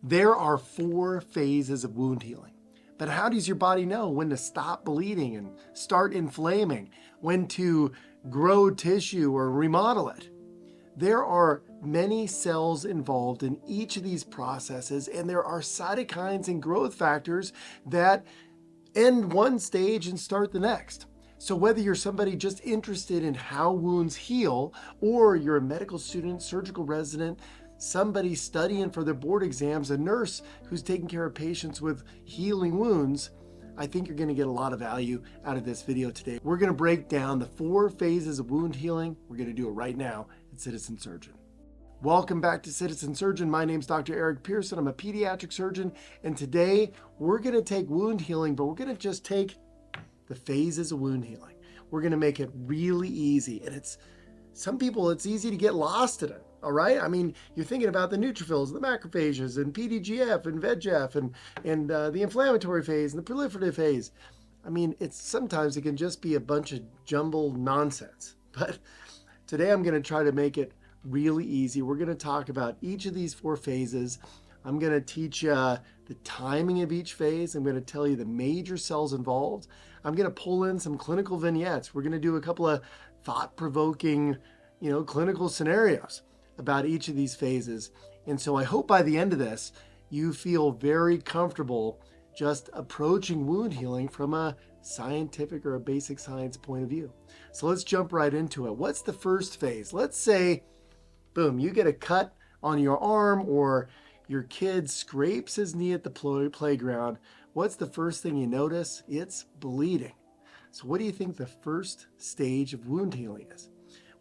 There are 4 phases of wound healing. But how does your body know when to stop bleeding and start inflaming, when to grow tissue or remodel it? There are many cells involved in each of these processes, and there are cytokines and growth factors that end one stage and start the next. So whether you're somebody just interested in how wounds heal, or you're a medical student, surgical resident, somebody studying for their board exams, a nurse who's taking care of patients with healing wounds, I think you're going to get a lot of value out of this video today. We're going to break down the 4 phases of wound healing. We're going to do it right now at Citizen Surgeon. Welcome back to Citizen Surgeon. My name's Dr. Eric Pearson. I'm a pediatric surgeon, and today we're going to take wound healing, but we're going to just take the phases of wound healing. We're going to make it really easy, and some people, it's easy to get lost in it. All right. I mean, you're thinking about the neutrophils, the macrophages, and PDGF and VEGF and the inflammatory phase and the proliferative phase. I mean, sometimes it can just be a bunch of jumbled nonsense. But today I'm going to try to make it really easy. We're going to talk about each of these 4 phases. I'm going to teach you the timing of each phase. I'm going to tell you the major cells involved. I'm going to pull in some clinical vignettes. We're going to do a couple of thought-provoking, clinical scenarios about each of these phases. And so I hope by the end of this, you feel very comfortable just approaching wound healing from a scientific or a basic science point of view. So let's jump right into it. What's the first phase? Let's say, boom, you get a cut on your arm, or your kid scrapes his knee at the playground. What's the first thing you notice? It's bleeding. So what do you think the first stage of wound healing is?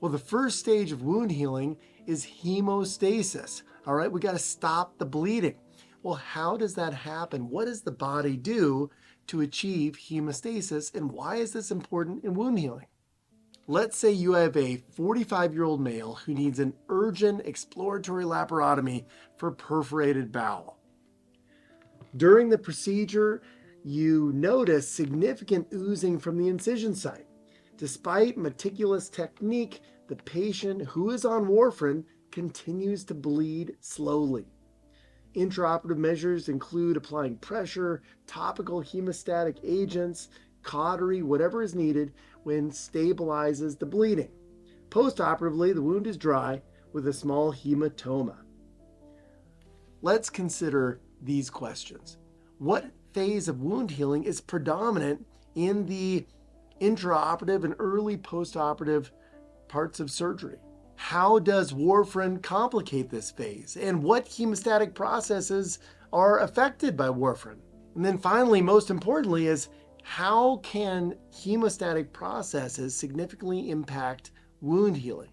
Well, the first stage of wound healing is hemostasis. All right, we got to stop the bleeding. Well, how does that happen? What does the body do to achieve hemostasis, and why is this important in wound healing? Let's say you have a 45-year-old male who needs an urgent exploratory laparotomy for perforated bowel. During the procedure, you notice significant oozing from the incision site. Despite meticulous technique, the patient who is on warfarin continues to bleed slowly. Intraoperative measures include applying pressure, topical hemostatic agents, cautery, whatever is needed when stabilizes the bleeding. Postoperatively, the wound is dry with a small hematoma. Let's consider these questions. What phase of wound healing is predominant in the intraoperative and early postoperative parts of surgery? How does warfarin complicate this phase? And what hemostatic processes are affected by warfarin? And then finally, most importantly, is how can hemostatic processes significantly impact wound healing?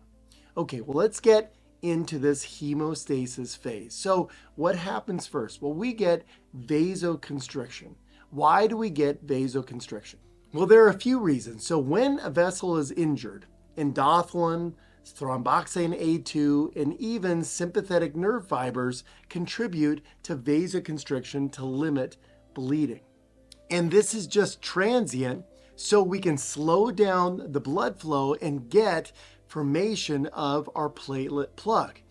Okay, well, let's get into this hemostasis phase. So what happens first? Well, we get vasoconstriction. Why do we get vasoconstriction? Well, there are a few reasons. So when a vessel is injured, endothelin, thromboxane A2, and even sympathetic nerve fibers contribute to vasoconstriction to limit bleeding. And this is just transient, so we can slow down the blood flow and get formation of our platelet plug.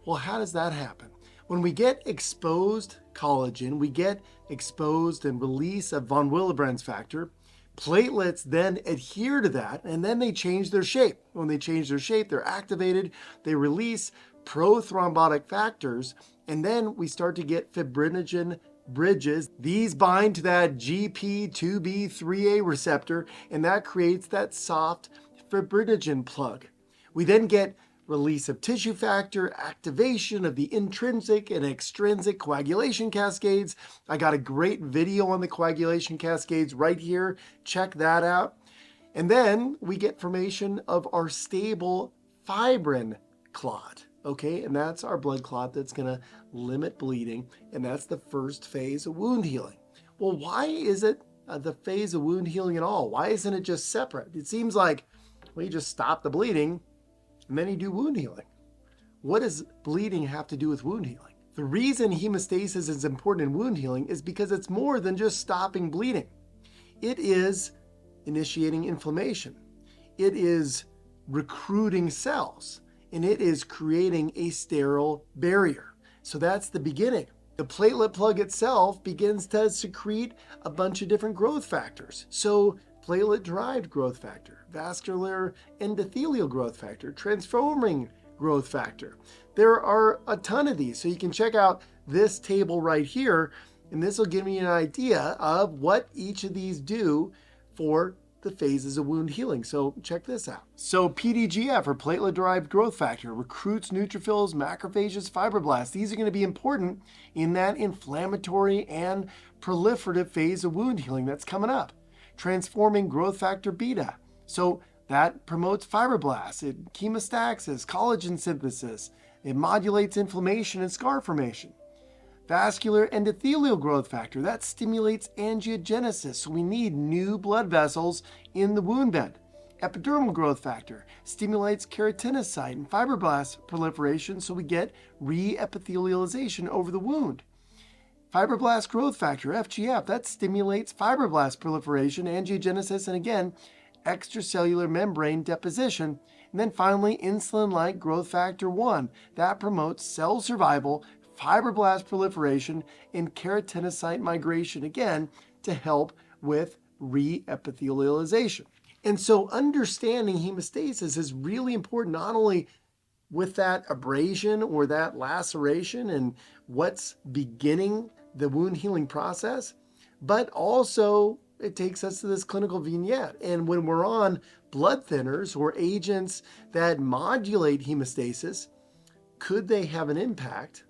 Well, how does that happen? When we get exposed collagen, we get exposed and release of von Willebrand's factor. Platelets then adhere to that, and then they change their shape. When they change their shape, they're activated, they release prothrombotic factors, and then we start to get fibrinogen bridges. These bind to that GP2B3A receptor, and that creates that soft fibrinogen plug. We then get release of tissue factor, activation of the intrinsic and extrinsic coagulation cascades. I got a great video on the coagulation cascades right here. Check that out. And then we get formation of our stable fibrin clot. Okay, and that's our blood clot that's going to limit bleeding, and that's the first phase of wound healing. Well, why is it the phase of wound healing at all? Why isn't it just separate? It seems like, well, you just stop the bleeding and then you do wound healing. What does bleeding have to do with wound healing? The reason hemostasis is important in wound healing is because it's more than just stopping bleeding. It is initiating inflammation. It is recruiting cells, and it is creating a sterile barrier. So that's the beginning The platelet plug itself begins to secrete a bunch of different growth factors. So platelet-derived growth factor, vascular endothelial growth factor, transforming growth factor. There are a ton of these. So you can check out this table right here, and this will give you an idea of what each of these do for the phases of wound healing. So check this out. So PDGF, or platelet-derived growth factor, recruits neutrophils, macrophages, fibroblasts. These are going to be important in that inflammatory and proliferative phase of wound healing that's coming up. Transforming growth factor beta. So that promotes fibroblasts, it hemostasis, collagen synthesis. It modulates inflammation and scar formation. Vascular endothelial growth factor, that stimulates angiogenesis, so we need new blood vessels in the wound bed. Epidermal growth factor stimulates keratinocyte and fibroblast proliferation, so we get re-epithelialization over the wound. Fibroblast growth factor, FGF, that stimulates fibroblast proliferation, angiogenesis, and again, extracellular membrane deposition. And then finally, insulin-like growth factor 1, that promotes cell survival, fibroblast proliferation, and keratinocyte migration, again, to help with re-epithelialization. And so understanding hemostasis is really important, not only with that abrasion or that laceration and what's beginning the wound healing process, but also it takes us to this clinical vignette. And when we're on blood thinners or agents that modulate hemostasis, could they have an impact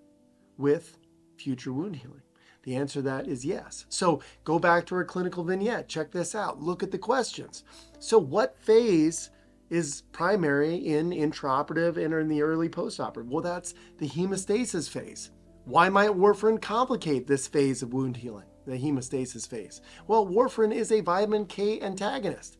with future wound healing? The answer to that is yes. So go back to our clinical vignette. Check this out. Look at the questions. So what phase is primary in intraoperative and in the early postoperative? Well, that's the hemostasis phase. Why might warfarin complicate this phase of wound healing, the hemostasis phase? Well, warfarin is a vitamin K antagonist.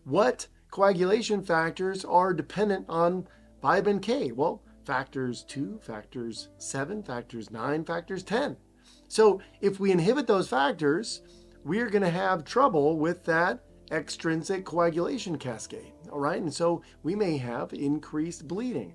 What coagulation factors are dependent on vitamin K? Well, factors 2, factors 7, factors 9, factors 10. So if we inhibit those factors, we are going to have trouble with that extrinsic coagulation cascade, all right? And so we may have increased bleeding.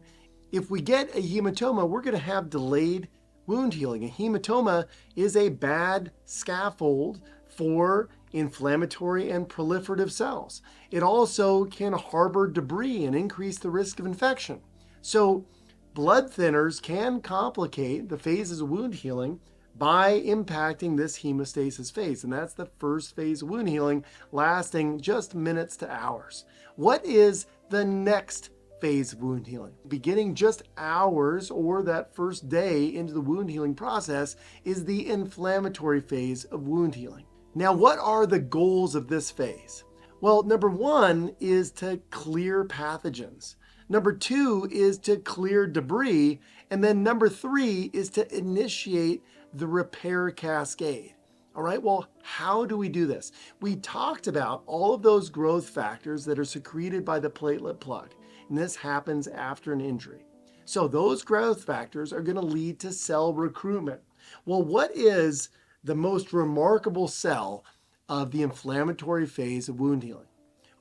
If we get a hematoma, we're going to have delayed wound healing. A hematoma is a bad scaffold for inflammatory and proliferative cells. It also can harbor debris and increase the risk of infection. So blood thinners can complicate the phases of wound healing by impacting this hemostasis phase. And that's the first phase of wound healing, lasting just minutes to hours. What is the next phase of wound healing? Beginning just hours or that first day into the wound healing process is the inflammatory phase of wound healing. Now, what are the goals of this phase? Well, number 1 is to clear pathogens. Number 2 is to clear debris. And then number 3 is to initiate the repair cascade. All right, well, how do we do this? We talked about all of those growth factors that are secreted by the platelet plug, and this happens after an injury. So those growth factors are going to lead to cell recruitment. Well, what is the most remarkable cell of the inflammatory phase of wound healing?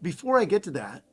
Before I get to that,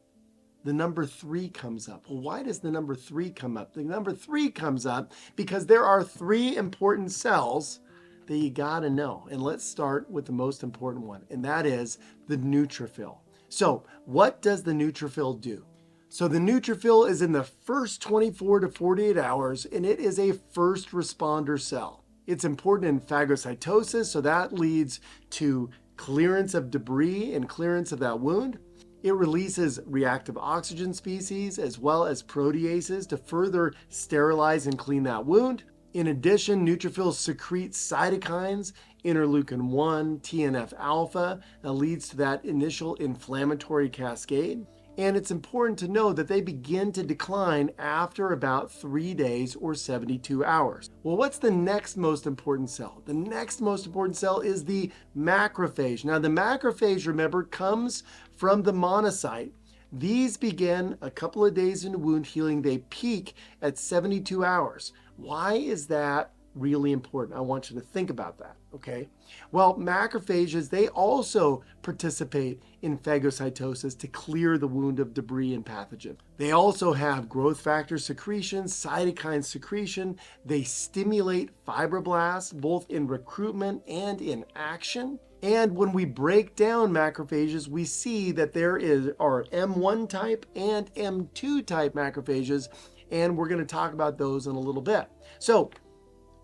the number 3 comes up. Well, why does the number 3 come up? The number 3 comes up because there are 3 important cells that you gotta know. And let's start with the most important one, and that is the neutrophil. So what does the neutrophil do? So the neutrophil is in the first 24 to 48 hours, and it is a first responder cell. It's important in phagocytosis, so that leads to clearance of debris and clearance of that wound. It releases reactive oxygen species as well as proteases to further sterilize and clean that wound. In addition, neutrophils secrete cytokines, interleukin-1, TNF-alpha, that leads to that initial inflammatory cascade. And it's important to know that they begin to decline after about 3 days or 72 hours. Well, what's the next most important cell? The next most important cell is the macrophage. Now, the macrophage, remember, comes from the monocyte. These begin a couple of days into wound healing. They peak at 72 hours. Why is that really important. I want you to think about that, okay? Well, macrophages, they also participate in phagocytosis to clear the wound of debris and pathogen. They also have growth factor secretion, cytokine secretion. They stimulate fibroblasts both in recruitment and in action. And when we break down macrophages, we see that there are M1 type and M2 type macrophages, and we're going to talk about those in a little bit. So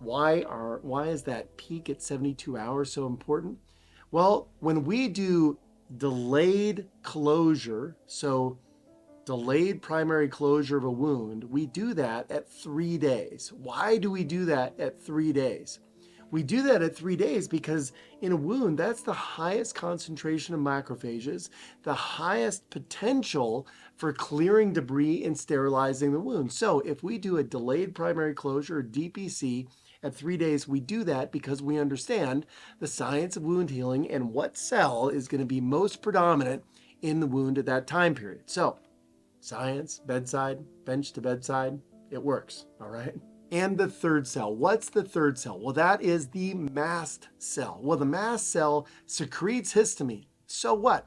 why is that peak at 72 hours so important? Well, when we do delayed closure, so delayed primary closure of a wound, we do that at 3 days. Why do we do that at 3 days? We do that at 3 days because in a wound, that's the highest concentration of macrophages, the highest potential for clearing debris and sterilizing the wound. So if we do a delayed primary closure, or DPC, at 3 days, we do that because we understand the science of wound healing and what cell is going to be most predominant in the wound at that time period. So science, bedside, bench to bedside, it works, all right? And the third cell. What's the third cell? Well, that is the mast cell. Well, the mast cell secretes histamine. So what?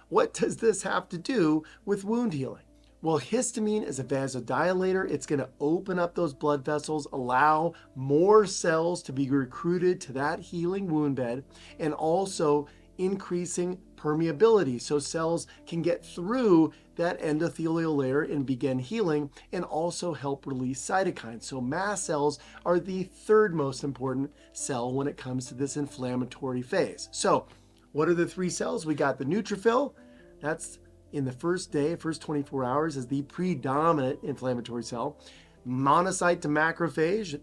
What does this have to do with wound healing? Well, histamine is a vasodilator. It's going to open up those blood vessels, allow more cells to be recruited to that healing wound bed, and also increasing permeability so cells can get through that endothelial layer and begin healing, and also help release cytokines. So mast cells are the third most important cell when it comes to this inflammatory phase. So what are the three cells? We got the neutrophil. That's in the first day, first 24 hours, is the predominant inflammatory cell. Monocyte to macrophage,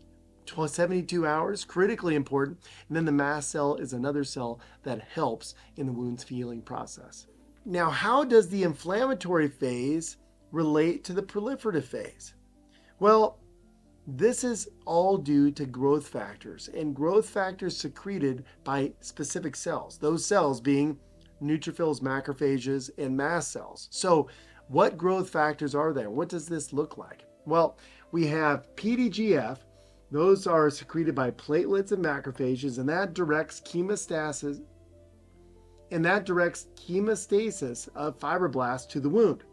72 hours, critically important. And then the mast cell is another cell that helps in the wound's healing process. Now, how does the inflammatory phase relate to the proliferative phase? Well, this is all due to growth factors, and growth factors secreted by specific cells, those cells being neutrophils, macrophages, and mast cells. So what growth factors are there? What does this look like? Well, we have PDGF. Those are secreted by platelets and macrophages, and that directs chemostasis of fibroblasts to the wound.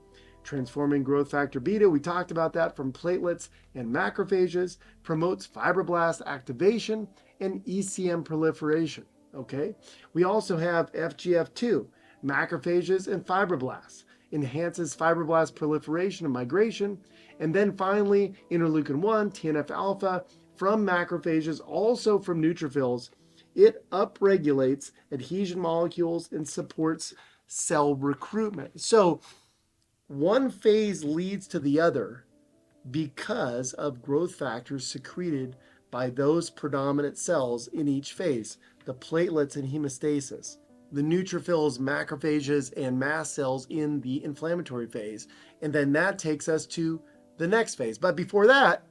Transforming growth factor beta, we talked about that, from platelets and macrophages, promotes fibroblast activation and ECM proliferation. Okay, we also have FGF2, macrophages and fibroblasts, enhances fibroblast proliferation and migration. And then finally, interleukin-1, TNF-alpha, from macrophages, also from neutrophils. It upregulates adhesion molecules and supports cell recruitment. So one phase leads to the other because of growth factors secreted by those predominant cells in each phase, the platelets and hemostasis, the neutrophils, macrophages, and mast cells in the inflammatory phase. And then that takes us to the next phase. But before that,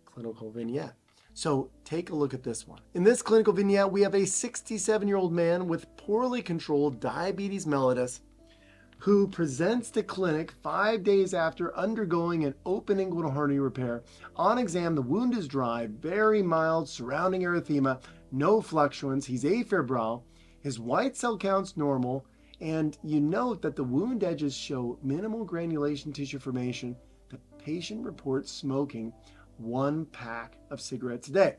clinical vignette. So take a look at this one. In this clinical vignette, we have a 67-year-old man with poorly controlled diabetes mellitus who presents to clinic 5 days after undergoing an open inguinal hernia repair. On exam, the wound is dry, very mild surrounding erythema, no fluctuance. He's afebrile. His white cell count's normal, and you note that the wound edges show minimal granulation tissue formation. The patient reports smoking 1 pack of cigarettes a day.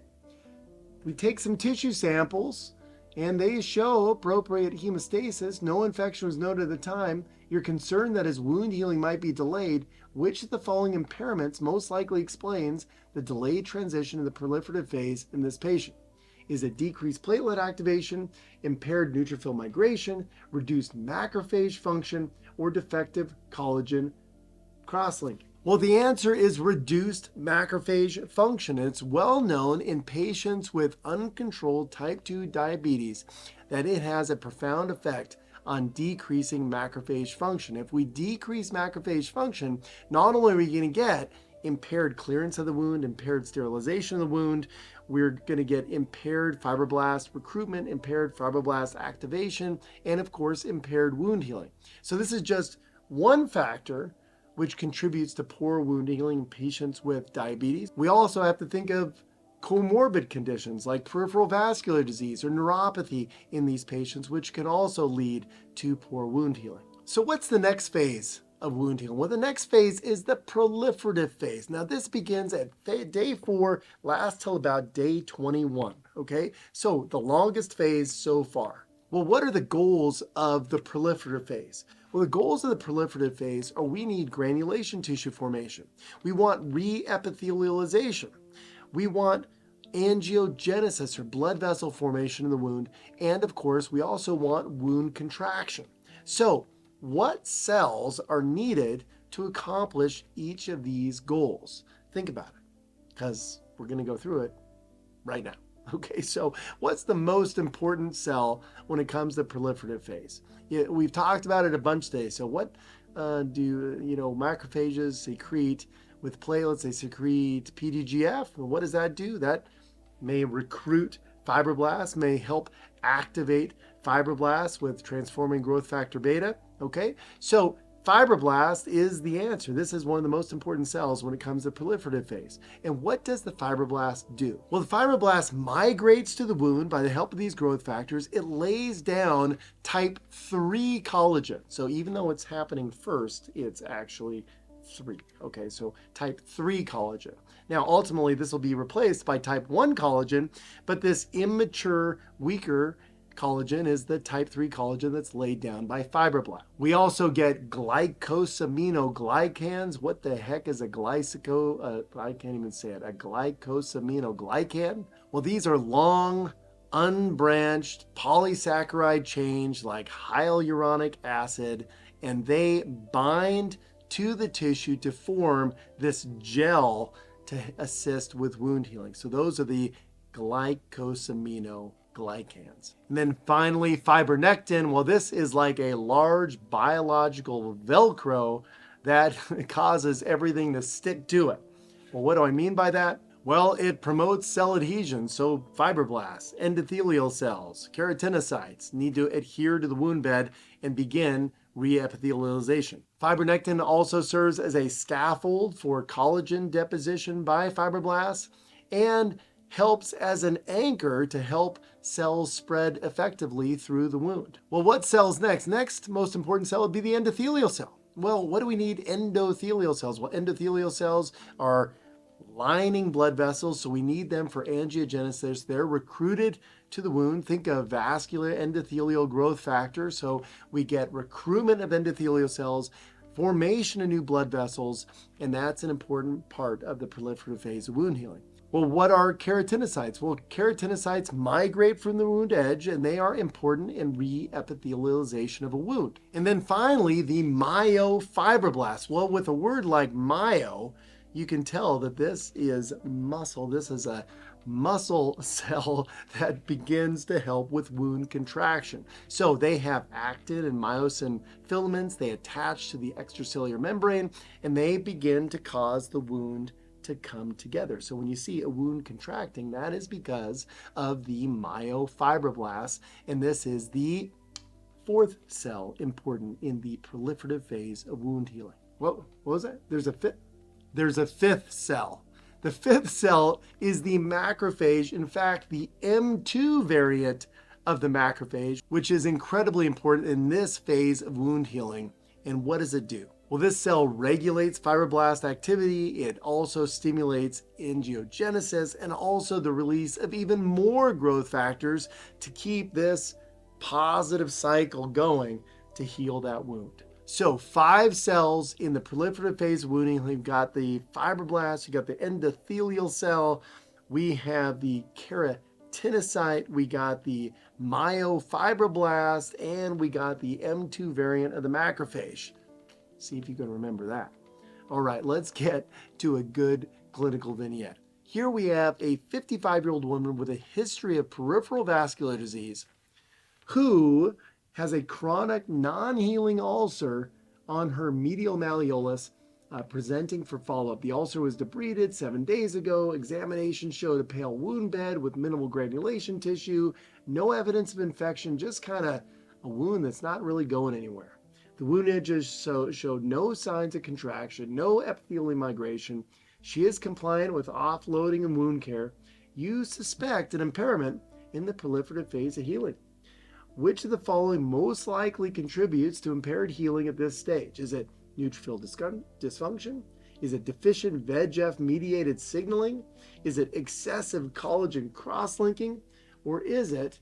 We take some tissue samples, and they show appropriate hemostasis. No infection was noted at the time. You're concerned that his wound healing might be delayed. Which of the following impairments most likely explains the delayed transition to the proliferative phase in this patient? Is it decreased platelet activation, impaired neutrophil migration, reduced macrophage function, or defective collagen cross-linking? Well, the answer is reduced macrophage function. And it's well known in patients with uncontrolled type 2 diabetes that it has a profound effect on decreasing macrophage function. If we decrease macrophage function, not only are we going to get impaired clearance of the wound, impaired sterilization of the wound, we're going to get impaired fibroblast recruitment, impaired fibroblast activation, and of course, impaired wound healing. So this is just one factor which contributes to poor wound healing in patients with diabetes. We also have to think of comorbid conditions like peripheral vascular disease or neuropathy in these patients, which can also lead to poor wound healing. So what's the next phase of wound healing? Well, the next phase is the proliferative phase. Now, this begins at day 4, lasts till about day 21, okay? So the longest phase so far. Well, what are the goals of the proliferative phase? Well, the goals of the proliferative phase are we need granulation tissue formation. We want reepithelialization. We want angiogenesis or blood vessel formation in the wound. And of course, we also want wound contraction. So what cells are needed to accomplish each of these goals? Think about it, because we're going to go through it right now. Okay, so what's the most important cell when it comes to proliferative phase? We've talked about it a bunch today. So what do macrophages secrete with platelets? They secrete PDGF. And what does that do? That may recruit fibroblasts, may help activate fibroblasts with transforming growth factor beta. Okay, so fibroblast is the answer. This is one of the most important cells when it comes to proliferative phase. And what does the fibroblast do? Well, the fibroblast migrates to the wound by the help of these growth factors. It lays down type 3 collagen. So even though it's happening first, it's actually 3. Okay, so type 3 collagen. Now, ultimately, this will be replaced by type 1 collagen, but this immature, weaker collagen is the type 3 collagen that's laid down by fibroblast. We also get glycosaminoglycans. What the heck is a I can't even say it. A glycosaminoglycan? Well, these are long, unbranched polysaccharide chains like hyaluronic acid, and they bind to the tissue to form this gel to assist with wound healing. So those are the glycosaminoglycans. And then finally, fibronectin. Well, this is like a large biological Velcro that causes everything to stick to it. Well, what do I mean by that? Well, it promotes cell adhesion. So fibroblasts, endothelial cells, keratinocytes need to adhere to the wound bed and begin reepithelialization. Fibronectin also serves as a scaffold for collagen deposition by fibroblasts and helps as an anchor to help cells spread effectively through the wound. Well, what cell's next? Next most important cell would be the endothelial cell. Well, what do we need endothelial cells? Well, endothelial cells are lining blood vessels, so we need them for angiogenesis. They're recruited to the wound. Think of vascular endothelial growth factor. So we get recruitment of endothelial cells, formation of new blood vessels, and that's an important part of the proliferative phase of wound healing. Well, what are keratinocytes? Well, keratinocytes migrate from the wound edge, and they are important in reepithelialization of a wound. And then finally, the myofibroblasts. Well, with a word like myo, you can tell that this is muscle. This is a muscle cell that begins to help with wound contraction. So they have actin and myosin filaments. They attach to the extracellular membrane, and they begin to cause the wound to come together. So when you see a wound contracting, that is because of the myofibroblasts, and this is the 4th cell important in the proliferative phase of wound healing. What was that? There's a 5th cell. The 5th cell is the macrophage. In fact, the M2 variant of the macrophage, which is incredibly important in this phase of wound healing. And what does it do? Well, this cell regulates fibroblast activity. It also stimulates angiogenesis and also the release of even more growth factors to keep this positive cycle going to heal that wound. So 5 cells in the proliferative phase of wounding. We've got the fibroblasts, we've got the endothelial cell, we have the keratinocyte, we got the myofibroblast, and we got the M2 variant of the macrophage. See if you can remember that. All right, let's get to a good clinical vignette. Here we have a 55-year-old woman with a history of peripheral vascular disease who has a chronic non-healing ulcer on her medial malleolus, presenting for follow-up. The ulcer was debrided 7 days ago. Examination showed a pale wound bed with minimal granulation tissue, no evidence of infection, just kind of a wound that's not really going anywhere. The wound edges showed no signs of contraction, no epithelial migration. She is compliant with offloading and wound care. you suspect an impairment in the proliferative phase of healing. Which of the following most likely contributes to impaired healing at this stage? Is it neutrophil dysfunction? Is it deficient VEGF-mediated signaling? Is it excessive collagen cross-linking? Or is it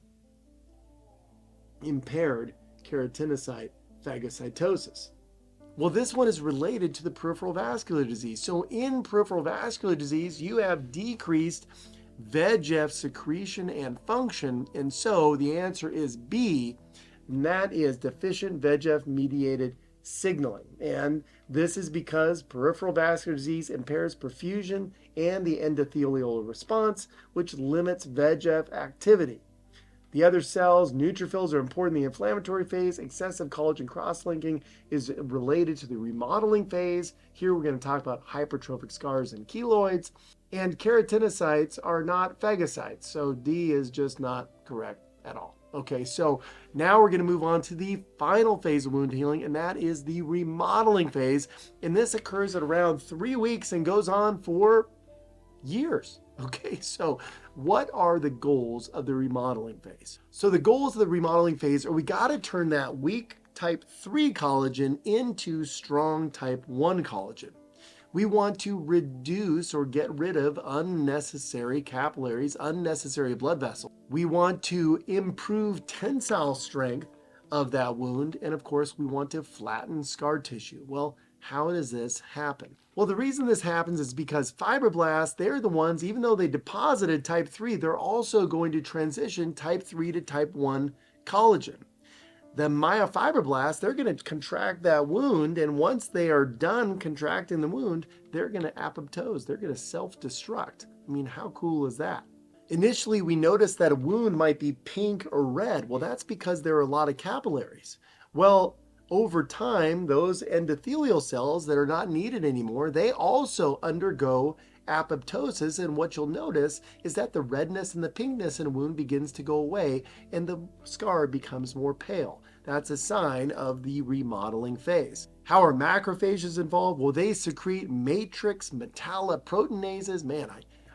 impaired keratinocyte phagocytosis? Well, this one is related to the peripheral vascular disease. So in peripheral vascular disease, you have decreased VEGF secretion and function, and so the answer is B, and that is deficient VEGF-mediated signaling. And this is because peripheral vascular disease impairs perfusion and the endothelial response, which limits VEGF activity. The other cells, neutrophils, are important in the inflammatory phase. Excessive collagen cross-linking is related to the remodeling phase. Here we're going to talk about hypertrophic scars and keloids. And keratinocytes are not phagocytes, so D is just not correct at all. Okay, so now we're going to move on to the final phase of wound healing, and that is the remodeling phase. And this occurs at around 3 weeks and goes on for years. Okay, so what are the goals of the remodeling phase? So the goals of the remodeling phase are we got to turn that weak type 3 collagen into strong type 1 collagen. We want to reduce or get rid of unnecessary capillaries, unnecessary blood vessels. We want to improve tensile strength of that wound. And of course, we want to flatten scar tissue. Well, how does this happen? Well, the reason this happens is because fibroblasts, they're the ones, even though they deposited type 3, they're also going to transition type 3 to type 1 collagen. The myofibroblasts, they're going to contract that wound, and once they are done contracting the wound, they're going to apoptose. They're going to self-destruct. I mean, how cool is that? Initially, we noticed that a wound might be pink or red. Well, that's because there are a lot of capillaries. Well, over time, those endothelial cells that are not needed anymore, they also undergo apoptosis, and what you'll notice is that the redness and the pinkness in a wound begins to go away and the scar becomes more pale. That's a sign of the remodeling phase. How are macrophages involved? Well, they secrete matrix metalloproteinases. Man,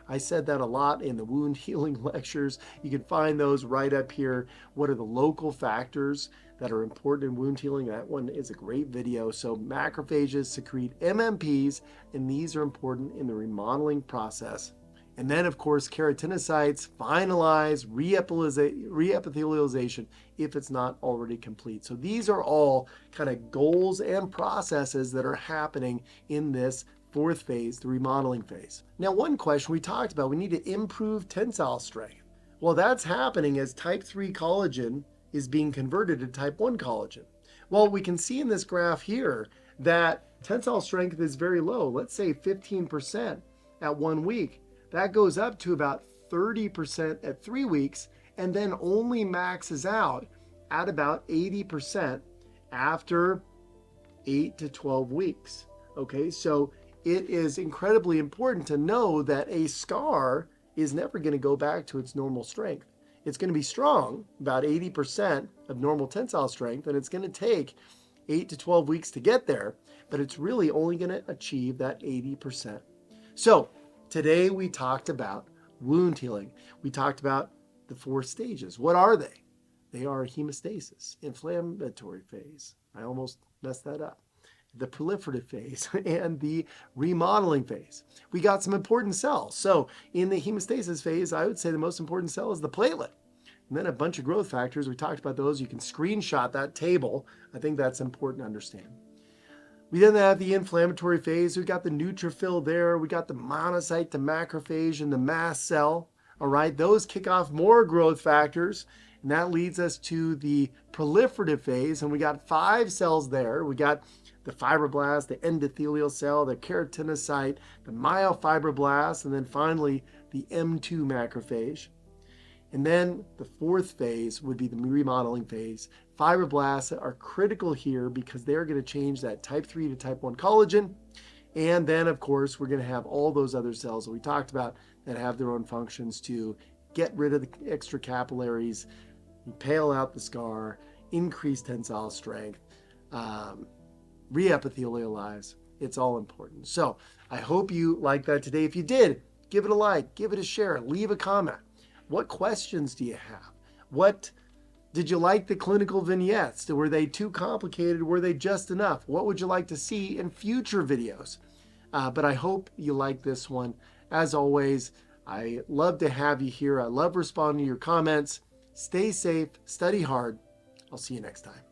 I said that a lot in the wound healing lectures. You can find those right up here. What are the local factors that are important in wound healing? That one is a great video. So macrophages secrete MMPs, and these are important in the remodeling process. And then, of course, keratinocytes finalize reepithelialization if it's not already complete. So these are all kind of goals and processes that are happening in this fourth phase, the remodeling phase. Now, one question we talked about, we need to improve tensile strength. Well, that's happening as type 3 collagen is being converted to type 1 collagen. Well, we can see in this graph here that tensile strength is very low. Let's say 15% at 1 week. That goes up to about 30% at 3 weeks, and then only maxes out at about 80% after 8 to 12 weeks. Okay, so it is incredibly important to know that a scar is never going to go back to its normal strength. It's going to be strong, about 80% of normal tensile strength, and it's going to take 8 to 12 weeks to get there, but it's really only going to achieve that 80%. So today we talked about wound healing. We talked about the 4 stages. What are they? They are hemostasis, inflammatory phase. I almost messed that up. The proliferative phase and the remodeling phase. We got some important cells. So in the hemostasis phase, I would say the most important cell is the platelet. And then a bunch of growth factors. We talked about those. You can screenshot that table. I think that's important to understand. We then have the inflammatory phase. We got the neutrophil there. We got the monocyte, the macrophage, and the mast cell. All right, those kick off more growth factors. And that leads us to the proliferative phase. And we got 5 cells there. We got the fibroblast, the endothelial cell, the keratinocyte, the myofibroblast, and then finally the M2 macrophage. And then the 4th phase would be the remodeling phase. Fibroblasts are critical here because they're going to change that type 3 to type 1 collagen. And then, of course, we're going to have all those other cells that we talked about that have their own functions to get rid of the extra capillaries, pale out the scar, increase tensile strength, reepithelialize. It's all important. So I hope you liked that today. If you did, give it a like, give it a share, leave a comment. What questions do you have? What did you like the clinical vignettes? Were they too complicated? Were they just enough? What would you like to see in future videos? But I hope you like this one. As always, I love to have you here. I love responding to your comments. Stay safe, study hard. I'll see you next time.